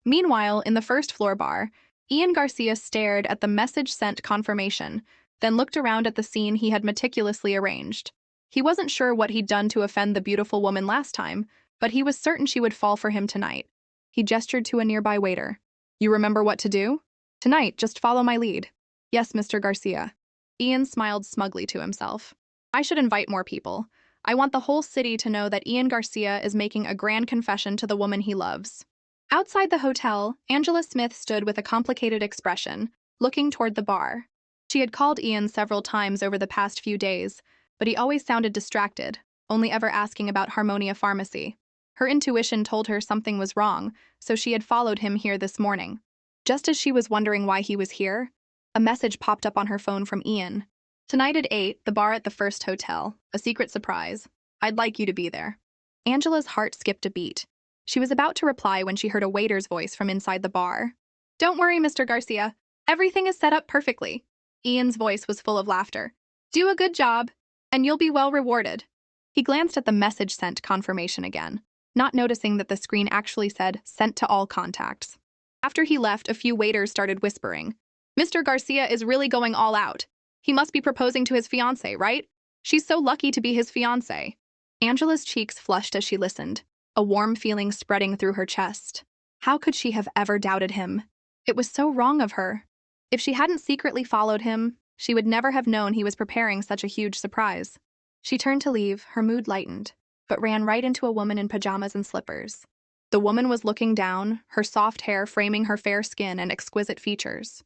Meanwhile, in the first floor bar, Ian Garcia stared at the message-sent confirmation, then looked around at the scene he had meticulously arranged. He wasn't sure what he'd done to offend the beautiful woman last time, but he was certain she would fall for him tonight. He gestured to a nearby waiter. "You remember what to do? Tonight, just follow my lead." "Yes, Mr. Garcia." Ian smiled smugly to himself. "I should invite more people. I want the whole city to know that Ian Garcia is making a grand confession to the woman he loves." Outside the hotel, Angela Smith stood with a complicated expression, looking toward the bar. She had called Ian several times over the past few days, but he always sounded distracted, only ever asking about Harmonia Pharmacy. Her intuition told her something was wrong, so she had followed him here this morning. Just as she was wondering why he was here, a message popped up on her phone from Ian. "Tonight at 8, the bar at the first hotel. A secret surprise. I'd like you to be there." Angela's heart skipped a beat. She was about to reply when she heard a waiter's voice from inside the bar. "Don't worry, Mr. Garcia. Everything is set up perfectly." Ian's voice was full of laughter. "Do a good job, and you'll be well rewarded." He glanced at the message-sent confirmation again, not noticing that the screen actually said, "Sent to all contacts." After he left, a few waiters started whispering. "Mr. Garcia is really going all out. He must be proposing to his fiancée, right? She's so lucky to be his fiancée." Angela's cheeks flushed as she listened, a warm feeling spreading through her chest. How could she have ever doubted him? It was so wrong of her. If she hadn't secretly followed him, she would never have known he was preparing such a huge surprise. She turned to leave, her mood lightened, but ran right into a woman in pajamas and slippers. The woman was looking down, her soft hair framing her fair skin and exquisite features.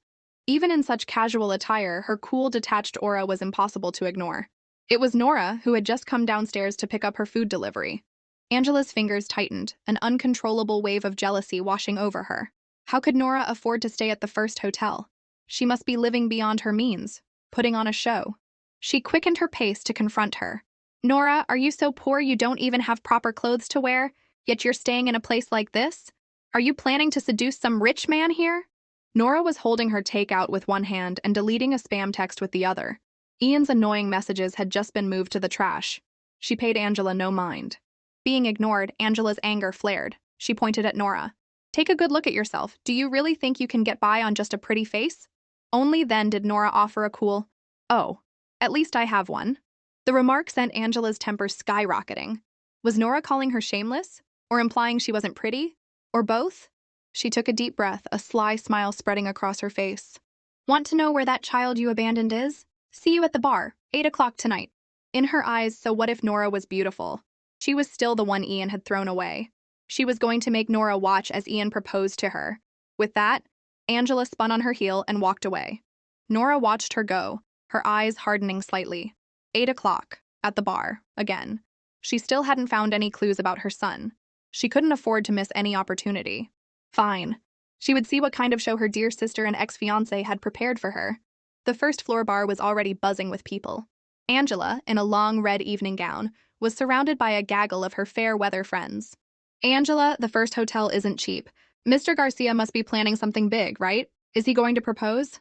Even in such casual attire, her cool, detached aura was impossible to ignore. It was Norah, who had just come downstairs to pick up her food delivery. Angela's fingers tightened, an uncontrollable wave of jealousy washing over her. How could Norah afford to stay at the first hotel? She must be living beyond her means, putting on a show. She quickened her pace to confront her. "Norah, are you so poor you don't even have proper clothes to wear, yet you're staying in a place like this? Are you planning to seduce some rich man here?" Norah was holding her takeout with one hand and deleting a spam text with the other. Ian's annoying messages had just been moved to the trash. She paid Angela no mind. Being ignored, Angela's anger flared. She pointed at Norah. "Take a good look at yourself. Do you really think you can get by on just a pretty face?" Only then did Norah offer a cool, "Oh, at least I have one." The remark sent Angela's temper skyrocketing. Was Norah calling her shameless? Or implying she wasn't pretty? Or both? She took a deep breath, a sly smile spreading across her face. Want to know where that child you abandoned is? See you at the bar, 8 o'clock tonight. In her eyes, so what if Norah was beautiful? She was still the one Ian had thrown away. She was going to make Norah watch as Ian proposed to her. With that, Angela spun on her heel and walked away. Norah watched her go, her eyes hardening slightly. 8 o'clock, at the bar, again. She still hadn't found any clues about her son. She couldn't afford to miss any opportunity. Fine. She would see what kind of show her dear sister and ex-fiancé had prepared for her. The first floor bar was already buzzing with people. Angela, in a long red evening gown, was surrounded by a gaggle of her fair-weather friends. Angela, the first hotel isn't cheap. Mr. Garcia must be planning something big, right? Is he going to propose?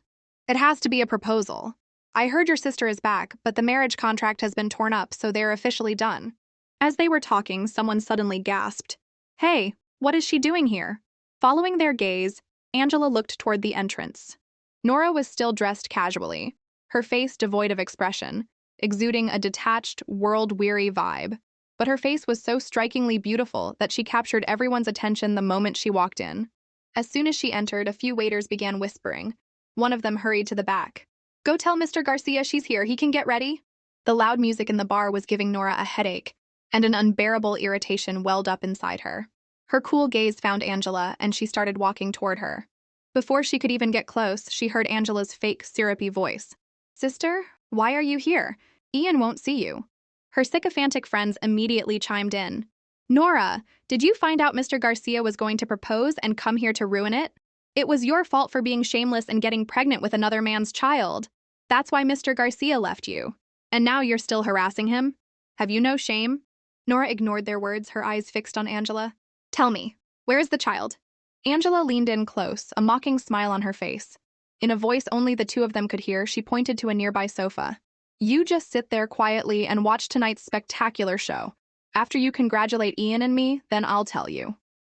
It has to be a proposal. I heard your sister is back, but the marriage contract has been torn up, so they're officially done. As they were talking, someone suddenly gasped. Hey, what is she doing here? Following their gaze, Angela looked toward the entrance. Norah was still dressed casually, her face devoid of expression, exuding a detached, world-weary vibe. But her face was so strikingly beautiful that she captured everyone's attention the moment she walked in. As soon as she entered, a few waiters began whispering. One of them hurried to the back. Go tell Mr. Garcia she's here, he can get ready. The loud music in the bar was giving Norah a headache, and an unbearable irritation welled up inside her. Her cool gaze found Angela, and she started walking toward her. Before she could even get close, she heard Angela's fake, syrupy voice. Sister, why are you here? Ian won't see you. Her sycophantic friends immediately chimed in. Norah, did you find out Mr. Garcia was going to propose and come here to ruin it? It was your fault for being shameless and getting pregnant with another man's child. That's why Mr. Garcia left you. And now you're still harassing him? Have you no shame? Norah ignored their words, her eyes fixed on Angela. Tell me, where is the child? Angela leaned in close, a mocking smile on her face. In a voice only the two of them could hear, she pointed to a nearby sofa. You just sit there quietly and watch tonight's spectacular show. After you congratulate Ian and me, then I'll tell you.